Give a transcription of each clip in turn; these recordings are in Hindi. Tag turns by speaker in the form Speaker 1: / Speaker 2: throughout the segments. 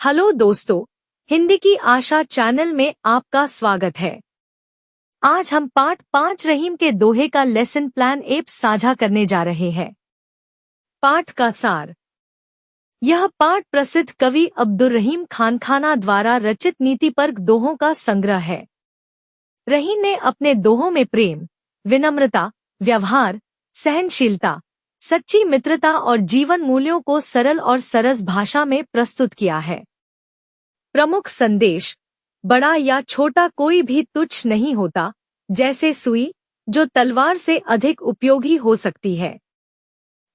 Speaker 1: हेलो दोस्तों, हिंदी की आशा चैनल में आपका स्वागत है। आज हम पाठ 5 रहीम के दोहे का लेसन प्लान एप साझा करने जा रहे हैं। पाठ का सार। यह पाठ प्रसिद्ध कवि अब्दुल रहीम खानखाना द्वारा रचित नीतिपरक दोहों का संग्रह है। रहीम ने अपने दोहों में प्रेम, विनम्रता, व्यवहार, सहनशीलता, सच्ची मित्रता और जीवन मूल्यों को सरल और सरस भाषा में प्रस्तुत किया है। प्रमुख संदेश: बड़ा या छोटा कोई भी तुच्छ नहीं होता, जैसे सुई जो तलवार से अधिक उपयोगी हो सकती है।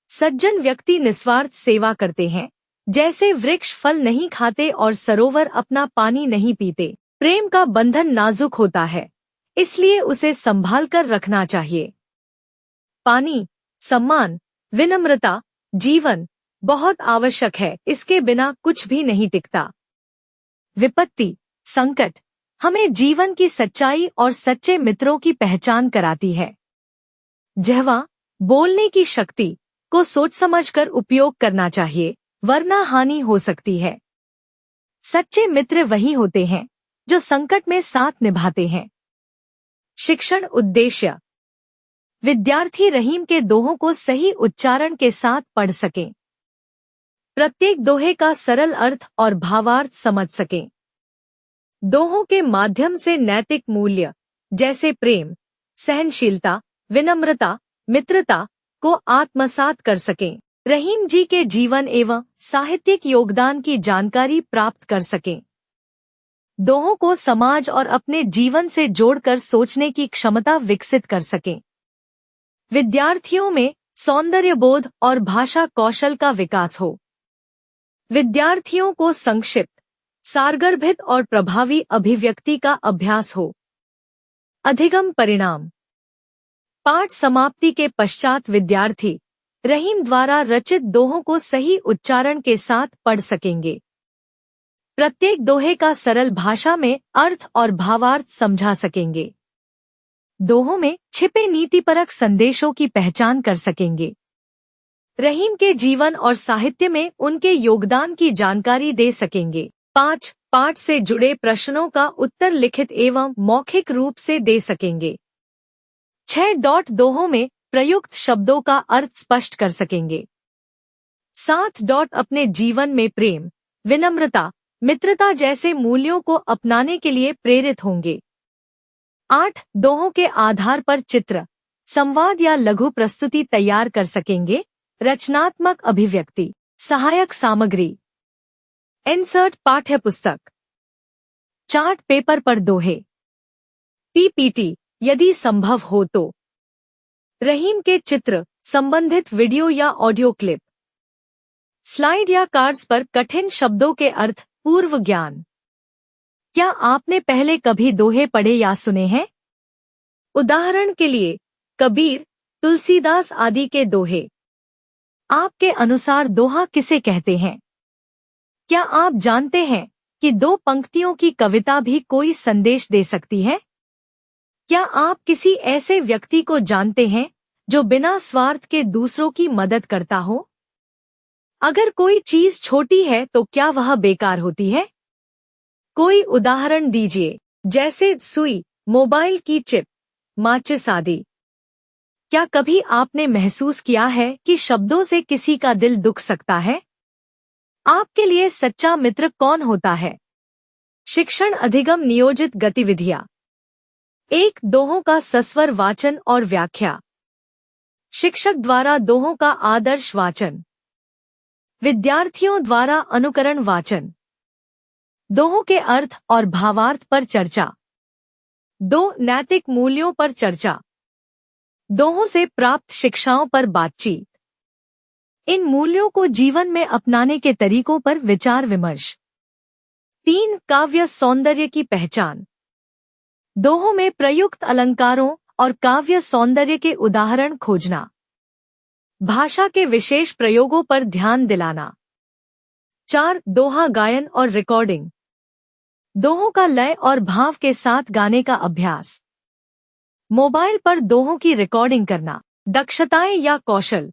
Speaker 1: सज्जन व्यक्ति निस्वार्थ सेवा करते हैं, जैसे वृक्ष फल नहीं खाते और सरोवर अपना पानी नहीं पीते। प्रेम का बंधन नाजुक होता है, इसलिए उसे संभाल कर रखना चाहिए। पानी, सम्मान, विनम्रता, जीवन बहुत आवश्यक है, इसके बिना कुछ भी नहीं टिकता। विपत्ति, संकट हमें जीवन की सच्चाई और सच्चे मित्रों की पहचान कराती है। जिह्वा, बोलने की शक्ति को सोच समझकर उपयोग करना चाहिए, वरना हानि हो सकती है। सच्चे मित्र वही होते हैं जो संकट में साथ निभाते हैं। शिक्षण उद्देश्य: विद्यार्थी रहीम के दोहों को सही उच्चारण के साथ पढ़ सकें, प्रत्येक दोहे का सरल अर्थ और भावार्थ समझ सकें, दोहों के माध्यम से नैतिक मूल्य जैसे प्रेम, सहनशीलता, विनम्रता, मित्रता को आत्मसात कर सकें, रहीम जी के जीवन एवं साहित्यिक योगदान की जानकारी प्राप्त कर सकें, दोहों को समाज और अपने जीवन से जोड़कर सोचने की क्षमता विकसित कर सकें। विद्यार्थियों में सौंदर्यबोध और भाषा कौशल का विकास हो। विद्यार्थियों को संक्षिप्त, सारगर्भित और प्रभावी अभिव्यक्ति का अभ्यास हो। अधिगम परिणाम: पाठ समाप्ति के पश्चात विद्यार्थी रहीम द्वारा रचित दोहों को सही उच्चारण के साथ पढ़ सकेंगे, प्रत्येक दोहे का सरल भाषा में अर्थ और भावार्थ समझा सकेंगे, दोहों में छिपे नीतिपरक संदेशों की पहचान कर सकेंगे, रहीम के जीवन और साहित्य में उनके योगदान की जानकारी दे सकेंगे। 5. पाठ से जुड़े प्रश्नों का उत्तर लिखित एवं मौखिक रूप से दे सकेंगे। 6. दोहों में प्रयुक्त शब्दों का अर्थ स्पष्ट कर सकेंगे। 7. अपने जीवन में प्रेम, विनम्रता, मित्रता जैसे मूल्यों को अपनाने के लिए प्रेरित होंगे। 8. दोहों के आधार पर चित्र, संवाद या लघु प्रस्तुति तैयार कर सकेंगे। रचनात्मक अभिव्यक्ति, सहायक सामग्री, इंसर्ट पाठ्यपुस्तक, चार्ट पेपर पर दोहे, पीपीटी यदि संभव हो तो, रहीम के चित्र, संबंधित वीडियो या ऑडियो क्लिप, स्लाइड या कार्ड्स पर कठिन शब्दों के अर्थ, पूर्व ज्ञान। क्या आपने पहले कभी दोहे पढ़े या सुने हैं? उदाहरण के लिए कबीर, तुलसीदास आदि के दोहे। आपके अनुसार दोहा किसे कहते हैं? क्या आप जानते हैं कि 2 पंक्तियों की कविता भी कोई संदेश दे सकती है? क्या आप किसी ऐसे व्यक्ति को जानते हैं जो बिना स्वार्थ के दूसरों की मदद करता हो? अगर कोई चीज छोटी है तो क्या वह बेकार होती है? कोई उदाहरण दीजिए, जैसे सुई, मोबाइल की चिप, माचिस आदि। क्या कभी आपने महसूस किया है कि शब्दों से किसी का दिल दुख सकता है? आपके लिए सच्चा मित्र कौन होता है? शिक्षण अधिगम नियोजित गतिविधियां। 1. दोहों का सस्वर वाचन और व्याख्या, शिक्षक द्वारा दोहों का आदर्श वाचन, विद्यार्थियों द्वारा अनुकरण वाचन, दोहों के अर्थ और भावार्थ पर चर्चा। 2. नैतिक मूल्यों पर चर्चा, दोहों से प्राप्त शिक्षाओं पर बातचीत, इन मूल्यों को जीवन में अपनाने के तरीकों पर विचार विमर्श। 3. काव्य सौंदर्य की पहचान, दोहों में प्रयुक्त अलंकारों और काव्य सौंदर्य के उदाहरण खोजना, भाषा के विशेष प्रयोगों पर ध्यान दिलाना। 4. दोहा गायन और रिकॉर्डिंग, दोहों का लय और भाव के साथ गाने का अभ्यास, मोबाइल पर दोहों की रिकॉर्डिंग करना। दक्षताएं या कौशल।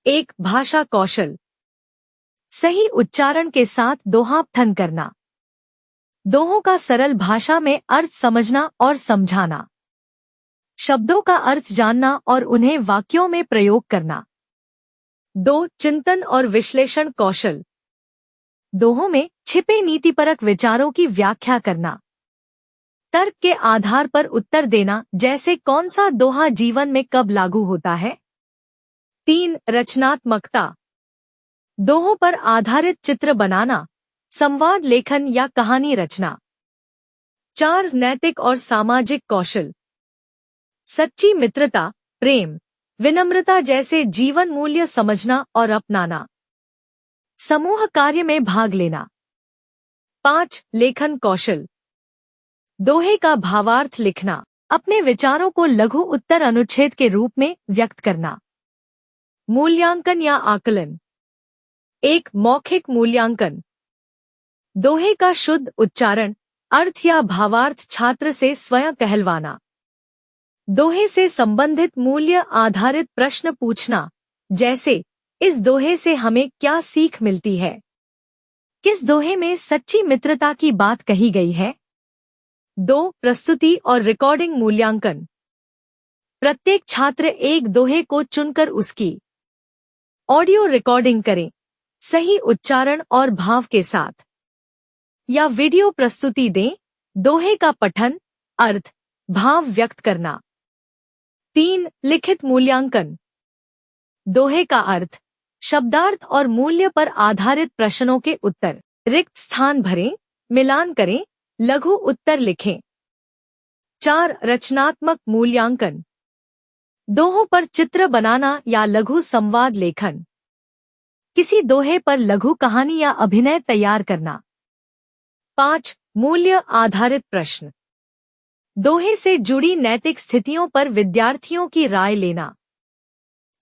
Speaker 1: 1. भाषा कौशल, सही उच्चारण के साथ दोहा पठन करना। दोहों का सरल भाषा में अर्थ समझना और समझाना। शब्दों का अर्थ जानना और उन्हें वाक्यों में प्रयोग करना। 2. चिंतन और विश्लेषण कौशल। दोहों में छिपे नीतिपरक विचारों की व्याख्या करना। तर्क के आधार पर उत्तर देना, जैसे कौन सा दोहा जीवन में कब लागू होता है। 3. रचनात्मकता। दोहों पर आधारित चित्र बनाना, संवाद लेखन या कहानी रचना। 4. नैतिक और सामाजिक कौशल। सच्ची मित्रता, प्रेम, विनम्रता जैसे जीवन मूल्य समझना और अपनाना। समूह कार्य में भाग लेना। 5. लेखन कौशल। दोहे का भावार्थ लिखना, अपने विचारों को लघु उत्तर अनुच्छेद के रूप में व्यक्त करना। मूल्यांकन या आकलन। 1. मौखिक मूल्यांकन। दोहे का शुद्ध उच्चारण, अर्थ या भावार्थ छात्र से स्वयं कहलवाना। दोहे से संबंधित मूल्य आधारित प्रश्न पूछना, जैसे इस दोहे से हमें क्या सीख मिलती है। किस दोहे में सच्ची मित्रता की बात कही गई है। 2. प्रस्तुति और रिकॉर्डिंग मूल्यांकन। प्रत्येक छात्र एक दोहे को चुनकर उसकी ऑडियो रिकॉर्डिंग करें, सही उच्चारण और भाव के साथ, या वीडियो प्रस्तुति दें। दोहे का पठन, अर्थ, भाव व्यक्त करना। 3. लिखित मूल्यांकन। दोहे का अर्थ, शब्दार्थ और मूल्य पर आधारित प्रश्नों के उत्तर, रिक्त स्थान भरें, मिलान करें, लघु उत्तर लिखें। 4. रचनात्मक मूल्यांकन। दोहों पर चित्र बनाना या लघु संवाद लेखन। किसी दोहे पर लघु कहानी या अभिनय तैयार करना। 5. मूल्य आधारित प्रश्न। दोहे से जुड़ी नैतिक स्थितियों पर विद्यार्थियों की राय लेना,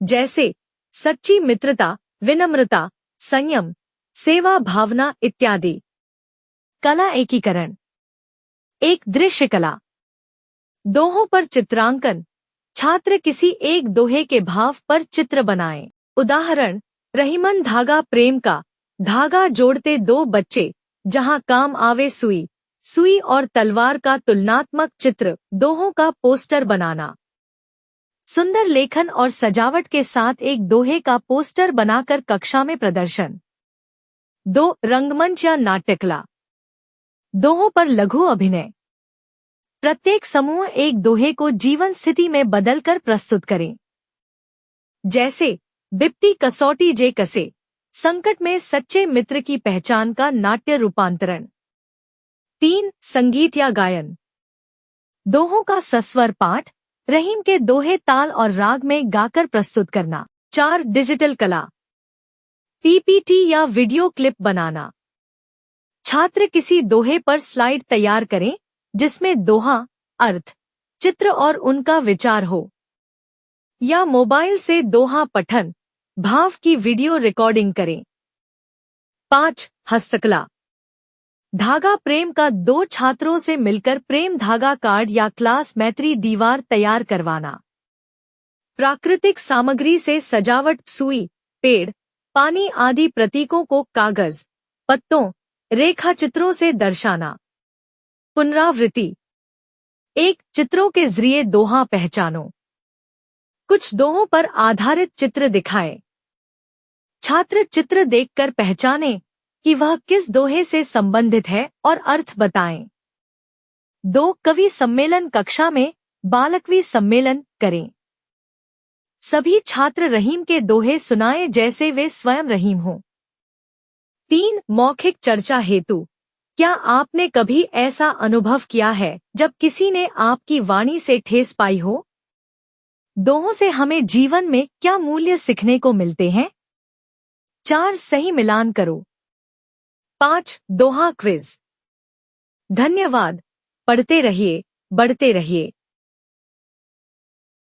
Speaker 1: जैसे सच्ची मित्रता, विनम्रता, संयम, सेवा भावना इत्यादि। कला एकीकरण। 1. दृश्य कला। दोहों पर चित्रांकन। छात्र किसी एक दोहे के भाव पर चित्र बनाएं। उदाहरण, रहीमन धागा प्रेम का, धागा जोड़ते दो बच्चे, जहां काम आवे सुई, सुई और तलवार का तुलनात्मक चित्र, दोहों का पोस्टर बनाना। सुंदर लेखन और सजावट के साथ एक दोहे का पोस्टर बनाकर कक्षा में प्रदर्शन। 2. रंगमंच या नाट्यकला। दोहों पर लघु अभिनय। प्रत्येक समूह एक दोहे को जीवन स्थिति में बदलकर प्रस्तुत करें, जैसे बिपती कसौटी जे कसे, संकट में सच्चे मित्र की पहचान का नाट्य रूपांतरण। 3. संगीत या गायन। दोहों का सस्वर पाठ, रहीम के दोहे ताल और राग में गाकर प्रस्तुत करना। 4. डिजिटल कला। पीपीटी या वीडियो क्लिप बनाना। छात्र किसी दोहे पर स्लाइड तैयार करें, जिसमें दोहा, अर्थ, चित्र और उनका विचार हो, या मोबाइल से दोहा पठन, भाव की वीडियो रिकॉर्डिंग करें। 5. हस्तकला। धागा प्रेम का 2 छात्रों से मिलकर प्रेम धागा कार्ड या क्लास मैत्री दीवार तैयार करवाना। प्राकृतिक सामग्री से सजावट, सुई, पेड़, पानी आदि प्रतीकों को कागज, पत्तों, रेखा चित्रों से दर्शाना। पुनरावृत्ति। 1. चित्रों के जरिए दोहा पहचानो। कुछ दोहों पर आधारित चित्र दिखाएं। छात्र चित्र देखकर पहचानें कि वह किस दोहे से संबंधित है और अर्थ बताएं। 2. कवि सम्मेलन। कक्षा में बालकवि सम्मेलन करें। सभी छात्र रहीम के दोहे सुनाएं जैसे वे स्वयं रहीम हों। 3. मौखिक चर्चा हेतु। क्या आपने कभी ऐसा अनुभव किया है जब किसी ने आपकी वाणी से ठेस पाई हो? दोहों से हमें जीवन में क्या मूल्य सीखने को मिलते हैं? 4. सही मिलान करो। 5. दोहा क्विज। धन्यवाद। पढ़ते रहिए, बढ़ते रहिए।